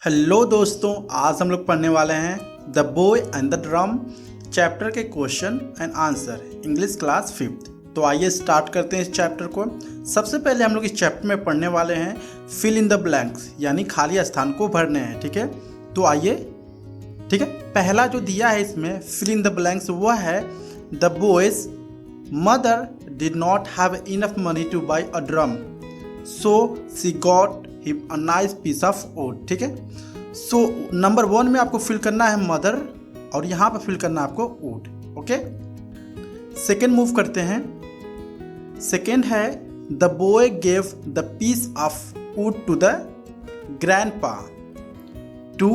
Hello दोस्तों, आज हम लोग पढ़ने वाले हैं the boy and the drum chapter के question and answer English class 5th। तो आइए स्टार्ट करते हैं इस चैप्टर को। सबसे पहले हम लोग इस चैप्टर में पढ़ने वाले हैं फिल इन द ब्लैंक्स, यानी खाली स्थान को भरने हैं। ठीक है, तो आइए। ठीक है, पहला जो दिया है इसमें फिल इन द ब्लैंक्स वह है the boy's mother did not have enough money to buy a drum so she got him a nice piece of wood. ठीक है, सो नंबर 1 में आपको फिल करना है मदर और यहाँ पर फिल करना है आपको वुड। ओके, सेकेंड मूव करते हैं। सेकेंड है the boy gave the piece of wood to the grandpa to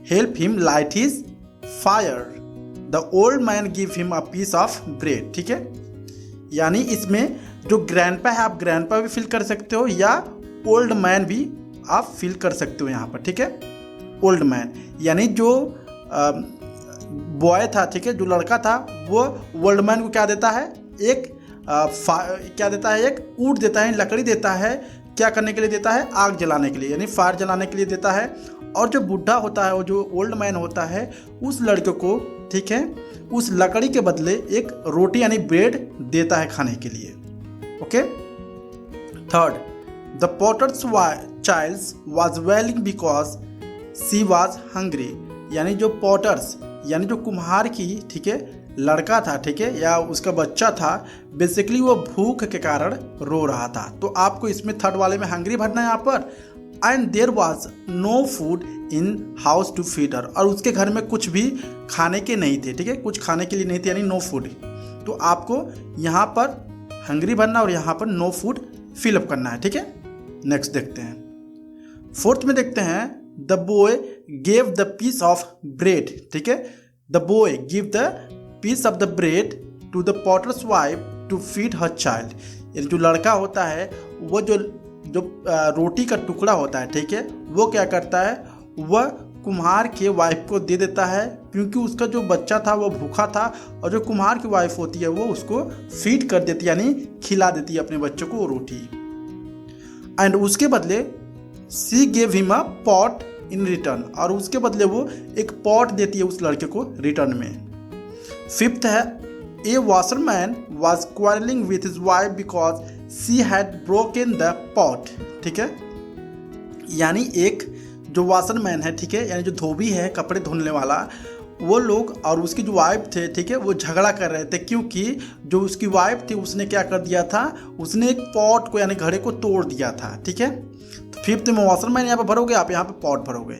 help him light his fire. The old man give him a piece of bread. ठीक है, यानी इसमें जो ग्रैंडपा है आप ग्रैंडपा भी फिल कर सकते हो या ओल्ड मैन भी आप फिल कर सकते हो यहाँ पर। ठीक है, ओल्ड मैन यानी जो बॉय था, ठीक है, जो लड़का था वो ओल्ड मैन को क्या देता है, एक क्या देता है, एक ऊट देता है, लकड़ी देता है। क्या करने के लिए देता है? आग जलाने के लिए, यानी फायर जलाने के लिए देता है। और जो बुढ़ा होता है, वो जो ओल्ड मैन होता है, उस लड़के को, ठीक है, उस लकड़ी के बदले एक रोटी यानी ब्रेड देता है खाने के लिए। Okay, third the potter's child was wailing because she was hungry, यानी जो पॉटर्स यानी जो कुम्हार की, ठीक है, लड़का था, ठीक है, या उसका बच्चा था, बेसिकली वो भूख के कारण रो रहा था। तो आपको इसमें थर्ड वाले में हंग्री भरना है यहाँ पर। And there was no food in house to feed her, और उसके घर में कुछ भी खाने के नहीं थे। ठीक है, कुछ खाने के लिए नहीं थे, यानी नो फूड। तो आपको यहाँ पर हंग्री भरना और यहाँ पर नो फूड फिलअप करना है। ठीक है, नेक्स्ट देखते हैं। फोर्थ में देखते हैं the boy gave the piece of bread. ठीक है, the boy give the piece of the bread to the potter's wife to feed her child, यानी जो लड़का होता है वो जो रोटी का टुकड़ा होता है, ठीक है, वो क्या करता है, वह कुम्हार के वाइफ को दे देता है, क्योंकि उसका जो बच्चा था वो भूखा था। और जो कुम्हार की वाइफ होती है वो उसको फीड कर देती है, यानी खिला देती है अपने बच्चों को रोटी। एंड उसके बदले सी गेव हिम अ पॉट इन रिटर्न, और उसके बदले वो एक पॉट देती है उस लड़के को रिटर्न में। फिफ्थ है a washerman was quarreling with his wife because she had broken the pot. ठीक है, यानी एक जो वॉशरमैन है, ठीक है, यानी जो धोबी है, कपड़े धुलने वाला, वो लोग और उसकी जो वाइफ थे, ठीक है, वो झगड़ा कर रहे थे, क्योंकि जो उसकी वाइफ थी उसने क्या कर दिया था, उसने एक पॉट को यानी घड़े को तोड़ दिया था। ठीक है, तो फिफ्थ में वॉशरमैन यहाँ पे भरोगे, आप यहाँ पे पॉट भरोगे।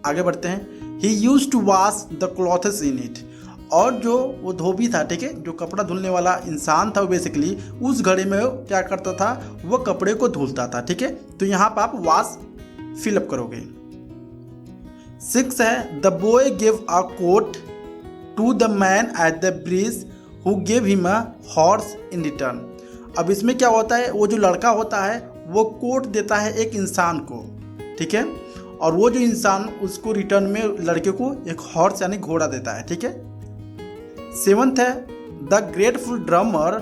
आगे बढ़ते हैं। He used to wash the clothes in it, और जो वो धोबी था, ठीक है, जो कपड़ा धुलने वाला इंसान था, वो बेसिकली उस घड़े में क्या करता था, वो कपड़े को धुलता था। ठीक है, तो यहाँ पर आप वॉश फिलअप करोगे। 6 है the boy give a coat to the man at the bridge who give him a horse in return. अब इसमें क्या होता है, वो जो लड़का होता है वो कोट देता है एक इंसान को, ठीक है, और वो जो इंसान उसको रिटर्न में लड़के को एक हॉर्स यानी घोड़ा देता है। ठीक है, 7th है the grateful drummer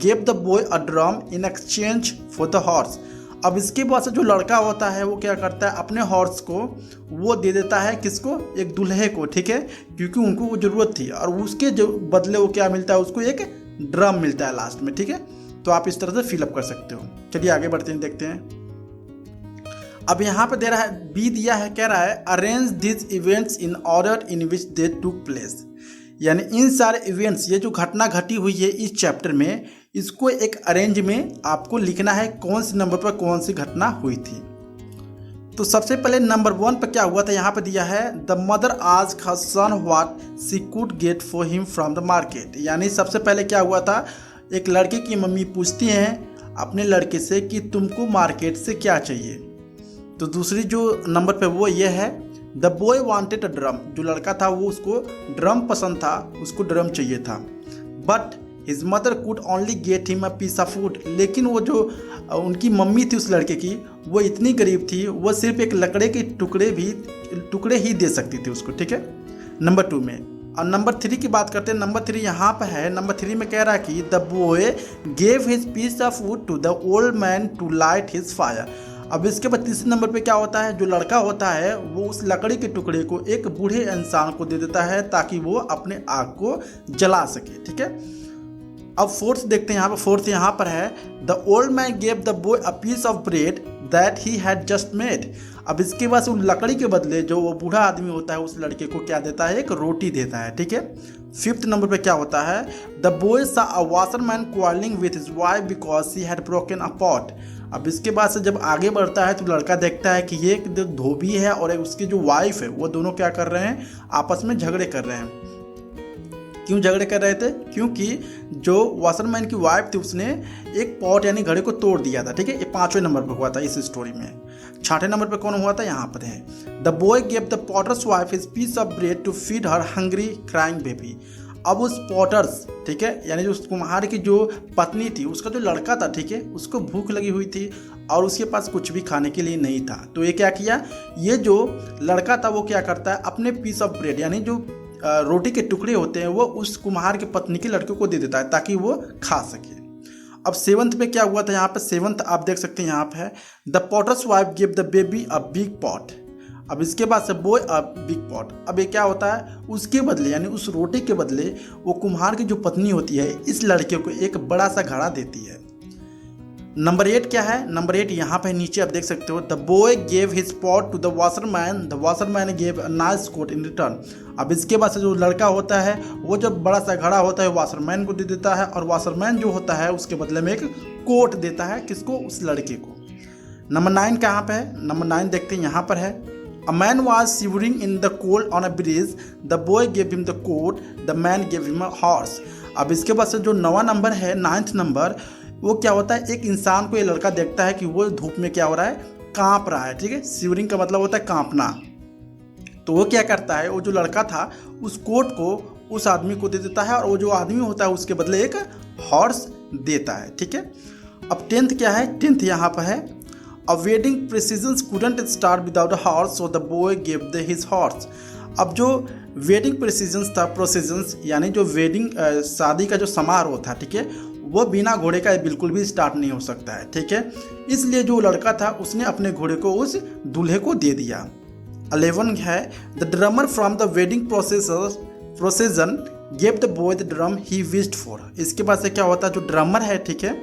give the boy a drum in exchange for the horse. अब इसके बाद से जो लड़का होता है वो क्या करता है, अपने हॉर्स को वो दे देता है, किसको, एक दूल्हे को। ठीक है, क्योंकि उनको वो ज़रूरत थी, और उसके जो बदले वो क्या मिलता है, उसको एक ड्रम मिलता है लास्ट में। ठीक है, तो आप इस तरह से फिलअप कर सकते हो। चलिए आगे बढ़ते हैं, देखते हैं। अब यहाँ पे दे रहा है, बी दिया है, कह रहा है arrange this events in order in which they took place, यानी इन सारे इवेंट्स, ये जो घटना घटी हुई है इस चैप्टर में, इसको एक अरेंज में आपको लिखना है, कौन से नंबर पर कौन सी घटना हुई थी। तो सबसे पहले नंबर 1 पर क्या हुआ था, यहाँ पे दिया है the mother asked her son what she could get for him from the market, यानी सबसे पहले क्या हुआ था, एक लड़के की मम्मी पूछती हैं अपने लड़के से कि तुमको मार्केट से क्या चाहिए। तो दूसरी जो नंबर पे वो ये है the boy wanted a drum, जो लड़का था वो उसको ड्रम पसंद था, उसको ड्रम चाहिए था। But his mother could only get him a piece of wood, लेकिन वो जो उनकी मम्मी थी उस लड़के की, वो इतनी गरीब थी, वो सिर्फ एक लकड़े के टुकड़े ही दे सकती थी उसको। ठीक है, नंबर 2 में। और नंबर 3 की बात करते हैं। नंबर 3 यहाँ पर है। नंबर 3 में कह रहा है कि the boy gave his piece of wood to the old man to light his fire. अब इसके बाद तीसरे नंबर पे क्या होता है, जो लड़का होता है वो उस लकड़ी के टुकड़े को एक बूढ़े इंसान को दे देता है ताकि वो अपने आग को जला सके। ठीक है, अब फोर्थ देखते हैं यहाँ पर। फोर्थ यहाँ पर है the old man gave the boy a piece of bread that he had just made. अब इसके बाद उस लकड़ी के बदले जो वो बूढ़ा आदमी होता है उस लड़के को क्या देता है, एक रोटी देता है। ठीक है, फिफ्थ नंबर पे क्या होता है, the boy saw a washerman quarreling with his wife because she had broken a pot. अब इसके बाद से जब आगे बढ़ता है तो लड़का देखता है कि ये एक धोबी है और उसकी जो वाइफ है वो दोनों क्या कर रहे हैं, आपस में झगड़े कर रहे हैं। क्यों झगड़े कर रहे थे, क्योंकि जो वाशरमैन की वाइफ थी उसने एक पॉट यानी घड़े को तोड़ दिया था। ठीक है, ये 5वें नंबर पर हुआ था इस स्टोरी में। 6ठे नंबर पर कौन हुआ था, यहाँ पर है the boy gave the potter's wife his piece of bread to feed her hungry crying baby. अब उस पॉटर्स, ठीक है, यानी जो कुम्हार की जो पत्नी थी उसका जो लड़का था, ठीक है, उसको भूख लगी हुई थी और उसके पास कुछ भी खाने के लिए नहीं था। तो ये क्या किया, ये जो लड़का था वो क्या करता है, अपने पीस ऑफ ब्रेड यानी जो रोटी के टुकड़े होते हैं वो उस कुम्हार की पत्नी के लड़के को दे देता है ताकि वो खा सके। अब 7th पे क्या हुआ था, यहाँ पे 7th आप देख सकते हैं, यहाँ पे है the potter's wife give the baby a big pot. अब इसके बाद से बॉय अ बिग पॉट। अब ये क्या होता है, उसके बदले यानी उस रोटी के बदले वो कुम्हार की जो पत्नी होती है इस लड़के को एक बड़ा सा घड़ा देती है। नंबर 8 क्या है, नंबर 8 यहाँ पे नीचे आप देख सकते हो the boy gave his pot to the washerman gave a nice coat in return. अब इसके बाद से जो लड़का होता है वो जब बड़ा सा घड़ा होता है वाशरमैन को दे देता है और वाशरमैन जो होता है उसके बदले में एक कोट देता है, किसको, उस लड़के को। नंबर 9 कहाँ पे है, नंबर 9 देखते हैं यहाँ पर है a man was shivering in the cold on a bridge the boy gave him the coat the man gave him a horse. अब इसके बाद से जो 9वां नंबर है, 9th नंबर, वो क्या होता है, एक इंसान को ये लड़का देखता है कि वो धूप में क्या हो रहा है, कांप रहा है। ठीक है, शिवरिंग का मतलब होता है कांपना। तो वो क्या करता है, वो जो लड़का था उस कोट को उस आदमी को दे देता है और वो जो आदमी होता है उसके बदले एक हॉर्स देता है। ठीक है, अब 10th क्या है, 10th यहाँ पर है a wedding processions couldn't start without a horse so the boy give the his horse. अब जो वेडिंग प्रोसीजंस था, प्रोसीजंस यानी जो वेडिंग शादी का जो समारोह था, ठीक है, वो बिना घोड़े का बिल्कुल भी स्टार्ट नहीं हो सकता है। ठीक है, इसलिए जो लड़का था उसने अपने घोड़े को उस दूल्हे को दे दिया। 11 है the drummer from the wedding procession gave the boy the drum he wished for. इसके बाद से क्या होता है, जो ड्रमर है, ठीक है,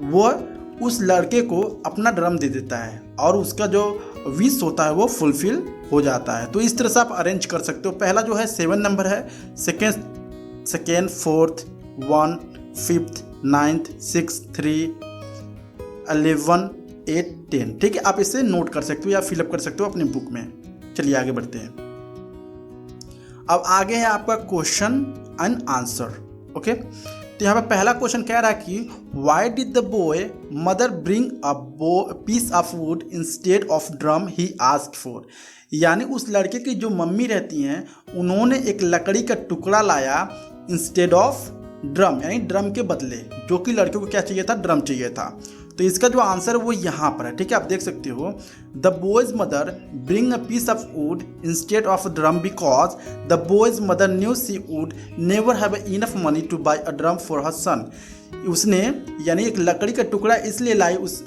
वो उस लड़के को अपना ड्रम दे देता है और उसका जो विश होता है वो फुलफिल हो जाता है। तो इस तरह से आप अरेंज कर सकते हो। पहला जो है 7 नंबर है, सेकेंड 4th 1 5th 9th 6 3 11 8 10। ठीक है, आप इसे नोट कर सकते हो या फिलअप कर सकते हो अपनी बुक में। चलिए आगे बढ़ते हैं। अब आगे है आपका क्वेश्चन एंड आंसर। ओके, तो यहाँ पे पहला क्वेश्चन कह रहा है कि why did the boy mother bring a piece of wood instead of drum he asked for. यानी उस लड़के की जो मम्मी रहती हैं उन्होंने एक लकड़ी का टुकड़ा लाया इंस्टेड ऑफ ड्रम, यानी ड्रम के बदले, जो कि लड़के को क्या चाहिए था, ड्रम चाहिए था। तो इसका जो आंसर है वो यहाँ पर है। ठीक है, आप देख सकते हो the boy's mother bring a piece of wood instead of drum because the boy's mother knew she would never have enough money to buy a drum for her son. उसने यानी एक लकड़ी का टुकड़ा इसलिए लाई उस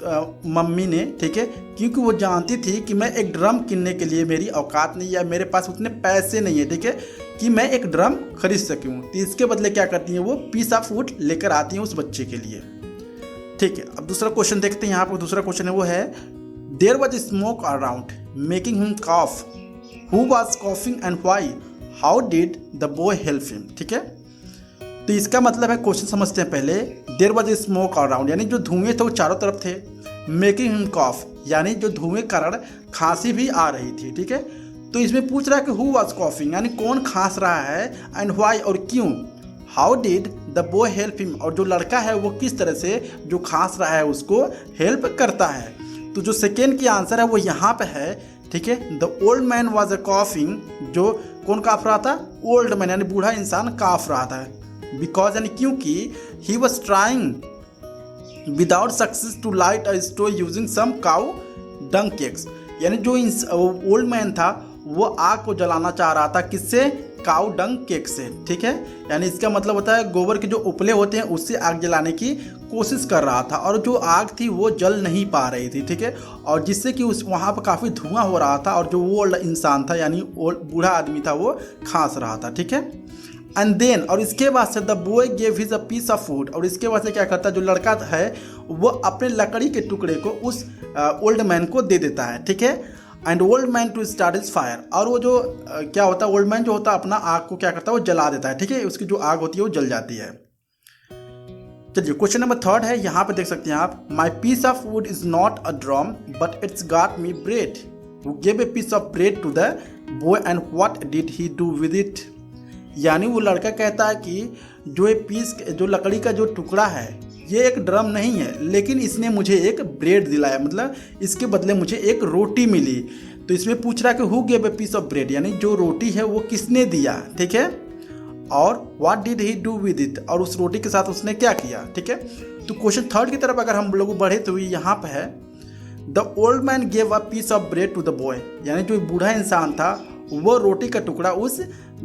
मम्मी ने, ठीक है, क्योंकि वो जानती थी कि मैं एक ड्रम किनने के लिए मेरी औकात नहीं है, मेरे पास उतने पैसे नहीं है, ठीक है, कि मैं एक ड्रम खरीद सकूँ। तो इसके बदले क्या करती हैं, वो पीस ऑफ वुड लेकर आती हैं उस बच्चे के लिए। ठीक है, अब दूसरा क्वेश्चन देखते हैं। यहाँ पर दूसरा क्वेश्चन है वो है there was smoke around making him cough, who was coughing and why, how did the boy help him. ठीक है, तो इसका मतलब है, क्वेश्चन समझते हैं पहले। देयर वॉज स्मोक अराउंड यानी जो धुएं थे वो चारों तरफ थे, मेकिंग हिम कॉफ यानी जो धुएं कारण खांसी भी आ रही थी। ठीक है, तो इसमें पूछ रहा है कि हु वॉज कॉफिंग यानी कौन खांस रहा है, एंड व्हाई और क्यों, how did the boy help him और जो लड़का है वो किस तरह से जो खांस रहा है उसको हेल्प करता है। तो जो सेकेंड की आंसर है वो यहाँ पे है। ठीक है, the old man was a coughing, जो कौन काफ रहा था, ओल्ड मैन यानी बूढ़ा इंसान काफ रहा था, बिकॉज यानी क्योंकि he was trying without success to light a stove using some cow dung cakes. यानी जो ओल्ड मैन था वो आग को जलाना चाह रहा था, किससे, काउ डंग केक से, ठीक है। यानी इसका मतलब होता है गोबर के जो उपले होते हैं उससे आग जलाने की कोशिश कर रहा था, और जो आग थी वो जल नहीं पा रही थी, ठीक है। और जिससे कि उस वहाँ पर काफ़ी धुआं हो रहा था, और जो वो इंसान था यानी बूढ़ा आदमी था वो खांस रहा था, ठीक है। एंड देन, और इसके बाद से the boy gave his a piece of food, और इसके बाद से क्या करता है जो लड़का है वो अपने लकड़ी के टुकड़े को उस ओल्ड मैन को दे देता है, ठीक है। And old man to start his fire, और वो जो क्या होता है ओल्ड मैन जो होता है अपना आग को क्या करता है वो जला देता है, ठीक है। उसकी जो आग होती है वो जल जाती है। चलिए क्वेश्चन नंबर 3 है, यहाँ पे देख सकते हैं आप, my piece of wood is not a drum but it's got me bread, who give a piece of bread to the boy and what did he do with it. यानी वो लड़का कहता है कि जो लकड़ी का जो टुकड़ा है ये एक ड्रम नहीं है, लेकिन इसने मुझे एक ब्रेड दिलाया, मतलब इसके बदले मुझे एक रोटी मिली। तो इसमें पूछ रहा है कि who gave a piece of bread, यानी जो रोटी है वो किसने दिया, ठीक है। और what did he do with it, और उस रोटी के साथ उसने क्या किया, ठीक है। तो क्वेश्चन 3 की तरफ अगर हम लोग बढ़े तो यहाँ पे है, the old man gave a piece of bread to the boy, यानी जो बूढ़ा इंसान था वो रोटी का टुकड़ा उस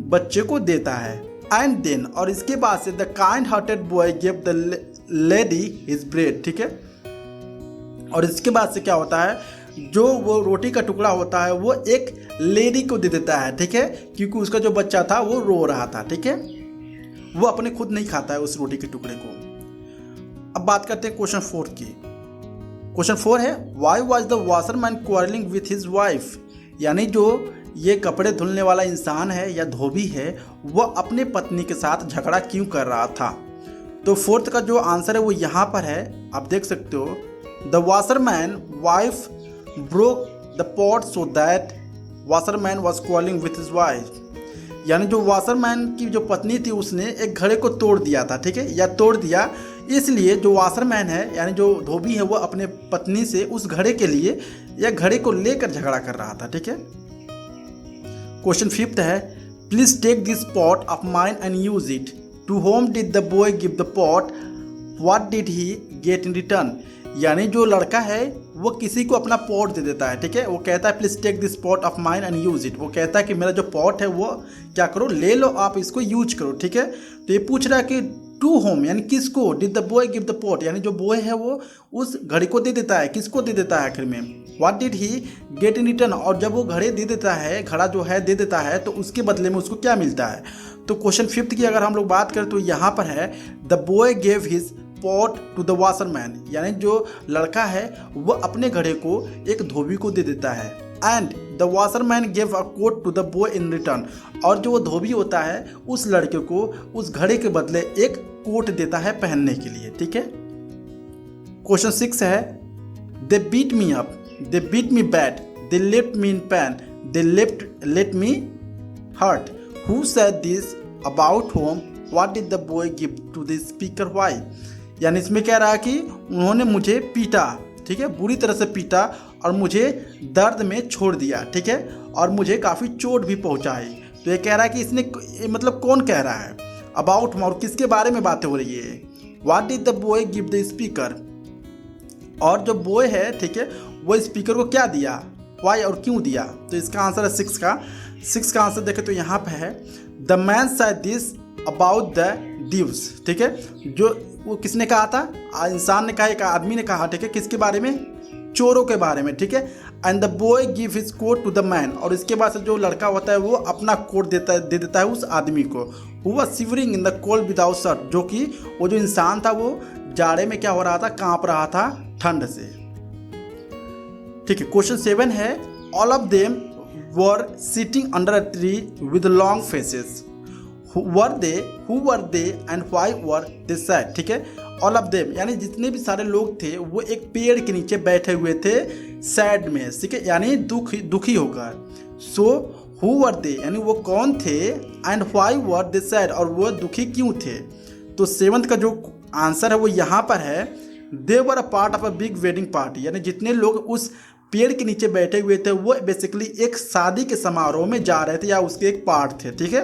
बच्चे को देता है। एंड देन, और इसके बाद से the kind hearted boy give the lady his bread, ठीक है। और इसके बाद से क्या होता है, जो वो रोटी का टुकड़ा होता है वो एक लेडी को दे देता है, ठीक है, क्योंकि उसका जो बच्चा था वो रो रहा था, ठीक है। वो अपने खुद नहीं खाता है उस रोटी के टुकड़े को। अब बात करते हैं क्वेश्चन 4 की। क्वेश्चन 4 है, why was the washerman quarrelling with his wife, यानी जो ये कपड़े धुलने वाला इंसान है या धोबी है वह अपने पत्नी के साथ झगड़ा क्यों कर रहा था। तो 4th का जो आंसर है वो यहाँ पर है, आप देख सकते हो, the washerman wife broke the pot so that washerman was quarrelling with his wife, यानी जो वॉशरमैन की जो पत्नी थी उसने एक घड़े को तोड़ दिया था, ठीक है, या तोड़ दिया, इसलिए जो वॉशरमैन है यानी जो धोबी है वो अपने पत्नी से उस घड़े के लिए या घड़े को लेकर झगड़ा कर रहा था, ठीक है। क्वेश्चन 5th है, please take this pot of mine and use it, to whom did the boy give the pot, what did he get in return, यानी जो लड़का है वो किसी को अपना पॉट दे देता है, ठीक है। वो कहता है please take this pot of mine and use it, वो कहता है कि मेरा जो पॉट है वो क्या करो, ले लो, आप इसको यूज करो, ठीक है। तो ये पूछ रहा है कि टू होम यानी किसको, did the boy give the pot, यानी जो बॉय है वो उस घड़ी को दे देता है, किसको दे देता है आखिर में, what did he get in return, और जब वो घड़े दे देता है, घड़ा जो है दे देता है, तो उसके बदले में उसको क्या मिलता है। तो क्वेश्चन 5th की अगर हम लोग बात करें तो यहाँ पर है, the boy gave his pot to the washerman, यानी जो लड़का है वह अपने घड़े को एक धोबी को दे देता है। And the washerman give a coat to the boy in return, और जो वो धोबी होता है उस लड़के को उस घड़े के बदले एक कोट देता है पहनने के लिए, ठीक है। क्वेश्चन 6 है, they beat me up, they beat me bad, they left me in pain, they let me hurt, who said this about whom, what did the boy give to the speaker, why, यानी इसमें कह रहा है कि उन्होंने मुझे पीटा, ठीक है, बुरी तरह से पीटा और मुझे दर्द में छोड़ दिया, ठीक है, और मुझे काफ़ी चोट भी पहुंचाई। तो ये कह रहा है कि इसने मतलब कौन कह रहा है, अबाउट और किसके बारे में बातें हो रही है। What did the boy give the speaker, और जो बॉय है, ठीक है, वो स्पीकर को क्या दिया, वाई और क्यों दिया। तो इसका आंसर है 6 का आंसर देखें तो यहाँ पे है, the man said this about the deuce, ठीक है, जो वो किसने कहा था, इंसान ने कहा, एक आदमी ने कहा, ठीक है, किसके बारे में, चोरों के बारे में, ठीक है। And the boy give his coat to the man, और इसके बाद से जो लड़का होता है वो अपना कोट दे देता है उस आदमी को, हुआ shivering in the cold without shirt, जो कि वो जो इंसान था वो जाड़े में क्या हो रहा था, कांप रहा था ठंड से, ठीक है। क्वेश्चन 7 है, all of them were sitting under a tree with long faces, who were they and why were they sad, ठीक है। ऑल ऑफ देम यानी जितने भी सारे लोग थे वो एक पेड़ के नीचे बैठे हुए थे सैड में, ठीक है, यानी दुखी होकर। सो हु वर दे यानी वो कौन थे, and why were they sad और वो दुखी क्यों थे। तो 7th का जो आंसर है वो यहाँ पर है, they were a part of a big wedding party, यानी जितने लोग उस पेड़ के नीचे बैठे हुए थे वो बेसिकली एक शादी के समारोह में जा रहे थे या उसके एक पार्ट थे, ठीक है।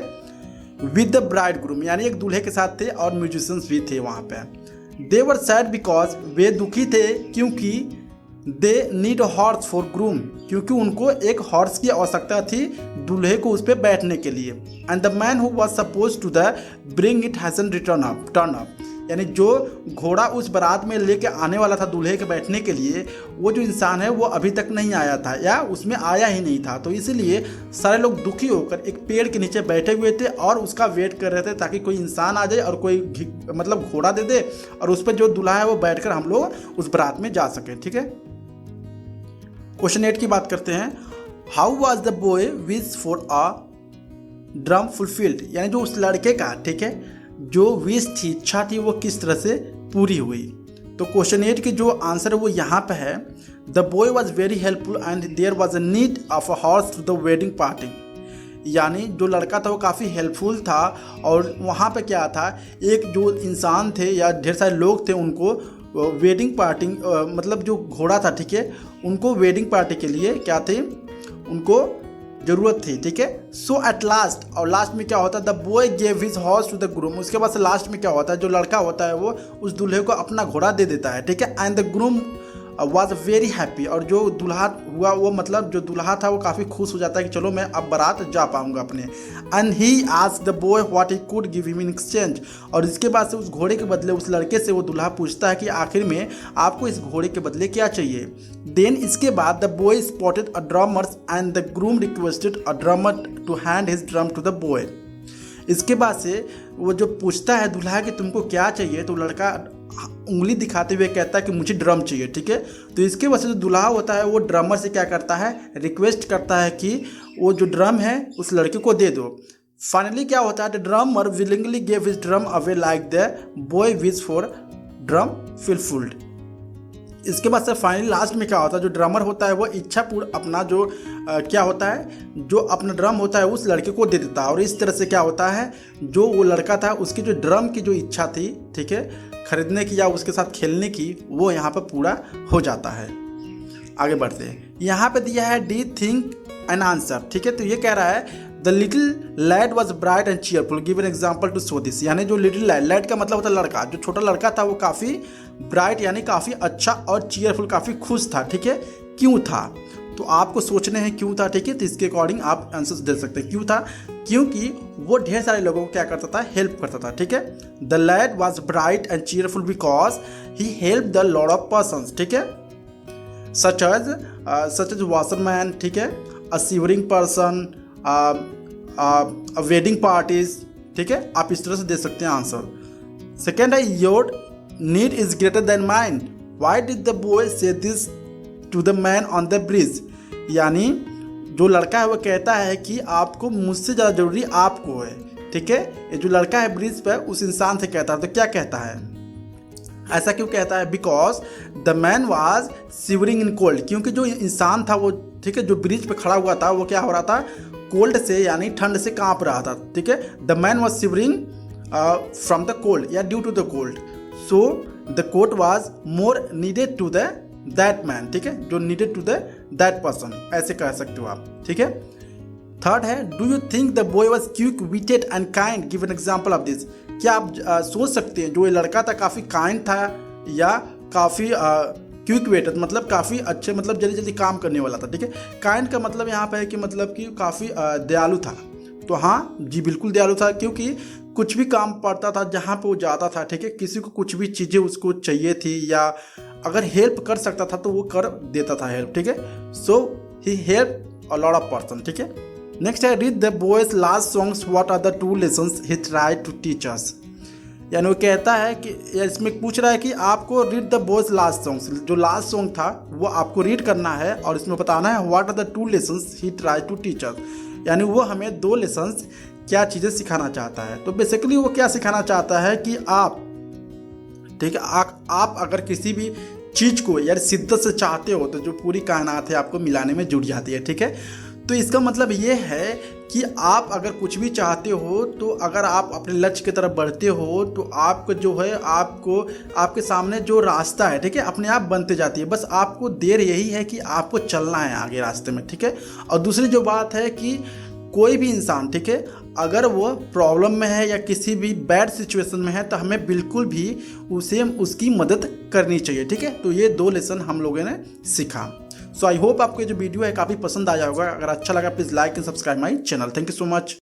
विद द ब्राइड ग्रूम यानी एक दूल्हे के साथ थे और म्यूजिशियंस भी थे वहाँ पे। दे वर सैड बिकॉज वे दुखी थे क्योंकि they need a horse for groom, क्योंकि उनको एक हॉर्स की आवश्यकता थी दूल्हे को उस पर बैठने के लिए। And the man who was suppose to the bring it hasn't turn up, यानी जो घोड़ा उस बारात में लेके आने वाला था दूल्हे के बैठने के लिए, वो जो इंसान है वो अभी तक नहीं आया था या उसमें आया ही नहीं था। तो इसीलिए सारे लोग दुखी होकर एक पेड़ के नीचे बैठे हुए थे और उसका वेट कर रहे थे ताकि कोई इंसान आ जाए और कोई मतलब घोड़ा दे दे और उस पर जो दूल्हा है वो बैठकर हम लोग उस बारात में जा सके। ठीक है, क्वेश्चन 8 की बात करते हैं। How was the boy wish for a drum fulfilled, यानी जो उस लड़के का, ठीक है, जो विश थी, इच्छा थी, वो किस तरह से पूरी हुई। तो क्वेश्चन 8 की जो आंसर है वो यहाँ पे है, the boy was very helpful and there was a need of a horse to the wedding party, यानी जो लड़का था वो काफ़ी हेल्पफुल था और वहाँ पे क्या था, एक जो इंसान थे या ढेर सारे लोग थे उनको वेडिंग पार्टी मतलब जो घोड़ा था, ठीक है, उनको वेडिंग पार्टी के लिए क्या थे, उनको जरूरत थी। ठीक है, सो एट लास्ट, और लास्ट में क्या होता है, the boy gave his horse to the groom, उसके बाद से लास्ट में क्या होता है, जो लड़का होता है वो उस दूल्हे को अपना घोड़ा दे देता है। ठीक है, and the groom was very happy, और जो दूल्हा हुआ वो मतलब जो दूल्हा था वो काफ़ी खुश हो जाता है कि चलो मैं अब बारात जा पाऊंगा अपने। And he asked the boy what he could give him in exchange, और इसके बाद से उस घोड़े के बदले उस लड़के से वो दूल्हा पूछता है कि आखिर में आपको इस घोड़े के बदले क्या चाहिए। देन इसके बाद the boy spotted a drummers and the groom requested a drummer to hand his drum to the boy. इसके बाद से वो जो पूछता है दूल्हा कि तुमको क्या चाहिए, तो लड़का उंगली दिखाते हुए कहता है कि मुझे ड्रम चाहिए। ठीक है, तो इसके वजह से जो दूल्हा होता है वो ड्रमर से क्या करता है, रिक्वेस्ट करता है कि वो जो ड्रम है उस लड़के को दे दो। फाइनली क्या होता है, the drummer willingly gave his drum away like the boy wish for drum fulfilled. इसके बाद से फाइनली लास्ट में क्या होता है, जो ड्रमर होता है वो इच्छा पूर्ण अपना जो क्या होता है, जो अपना ड्रम होता है उस लड़के को दे देता है, और इस तरह से क्या होता है, जो वो लड़का था उसकी जो ड्रम की जो इच्छा थी, ठीक है, खरीदने की या उसके साथ खेलने की, वो यहाँ पर पूरा हो जाता है। आगे बढ़ते हैं, यहाँ पे दिया है डी थिंक एन आंसर। ठीक है, तो ये कह रहा है the little lad was bright and cheerful, give an example to show this, यानी जो लिटिल लैड, लैड का मतलब होता है लड़का, जो छोटा लड़का था वो काफ़ी ब्राइट यानी काफ़ी अच्छा और चीयरफुल काफ़ी खुश था। ठीक है, क्यों था, तो आपको सोचने हैं क्यों था। ठीक है, तो इसके अकॉर्डिंग आप आंसर्स दे सकते हैं। क्यों था, क्योंकि वो ढेर सारे लोगों को क्या करता था, हेल्प करता था। ठीक है, the lad was bright and cheerful because he help the lot of persons. ठीक है, सच एज वॉशरमैन, ठीक है, a shivering person, wedding parties. ठीक है, आप इस तरह से दे सकते हैं आंसर। सेकेंड है your need is greater than mind, why did the boy say this to the man on the bridge, यानी जो लड़का है वो कहता है कि आपको मुझसे ज़्यादा जरूरी आपको है। ठीक है, ये जो लड़का है ब्रिज पर उस इंसान से कहता है, तो क्या कहता है, ऐसा क्यों कहता है, because the man was shivering in cold, क्योंकि जो इंसान था वो, ठीक है, जो ब्रिज पे खड़ा हुआ था वो क्या हो रहा था, कोल्ड से यानी ठंड से कांप रहा था। ठीक है, the man was shivering from the cold या due to the cold, so the coat was more needed to the that man. ठीक है, जो needed to the that person, ऐसे कह सकते हो आप। ठीक है, थर्ड है do you think the boy was quick witted and kind, give an example of this, क्या आप सोच सकते हैं जो ये लड़का था काफ़ी काइंड था या काफ़ी क्विक वेटेड, मतलब काफ़ी अच्छे, मतलब जल्दी जल्दी काम करने वाला था। ठीक है, काइंड का मतलब यहाँ पे है कि मतलब कि काफ़ी दयालु था। तो हाँ जी, बिल्कुल दयालु था, क्योंकि कुछ भी काम पड़ता था जहाँ पे वो जाता था। ठीक है, किसी को कुछ भी चीज़ें उसको चाहिए थी या अगर हेल्प कर सकता था तो वो कर देता था हेल्प। ठीक है, so he help a lot of person. ठीक है, नेक्स्ट है read the boy's last songs, what are the 2 lessons he tried to teach us, यानी वो कहता है कि इसमें पूछ रहा है कि आपको read the boy's last songs, जो लास्ट सॉन्ग था वो आपको रीड करना है और इसमें बताना है what are the 2 lessons he tried to teach us, यानी वो हमें 2 लेसन्स क्या चीज़ें सिखाना चाहता है। तो बेसिकली वो क्या सिखाना चाहता है कि आप, ठीक है, आप अगर किसी भी चीज़ को यार शिद्दत से चाहते हो तो जो पूरी कायनात है आपको मिलाने में जुट जाती है। ठीक है, तो इसका मतलब ये है कि आप अगर कुछ भी चाहते हो तो अगर आप अपने लक्ष्य की तरफ बढ़ते हो तो आपको जो है, आपको आपके सामने जो रास्ता है, ठीक है, अपने आप बनते जाती है। बस आपको देर यही है कि आपको चलना है आगे रास्ते में। ठीक है, और दूसरी जो बात है कि कोई भी इंसान, ठीक है, अगर वो प्रॉब्लम में है या किसी भी बैड सिचुएशन में है तो हमें बिल्कुल भी उसकी मदद करनी चाहिए। ठीक है, तो ये 2 लेसन हम लोगों ने सीखा। सो आई होप आपको ये जो वीडियो है काफ़ी पसंद आया होगा। अगर अच्छा लगा please like and subscribe my channel. Thank you so much.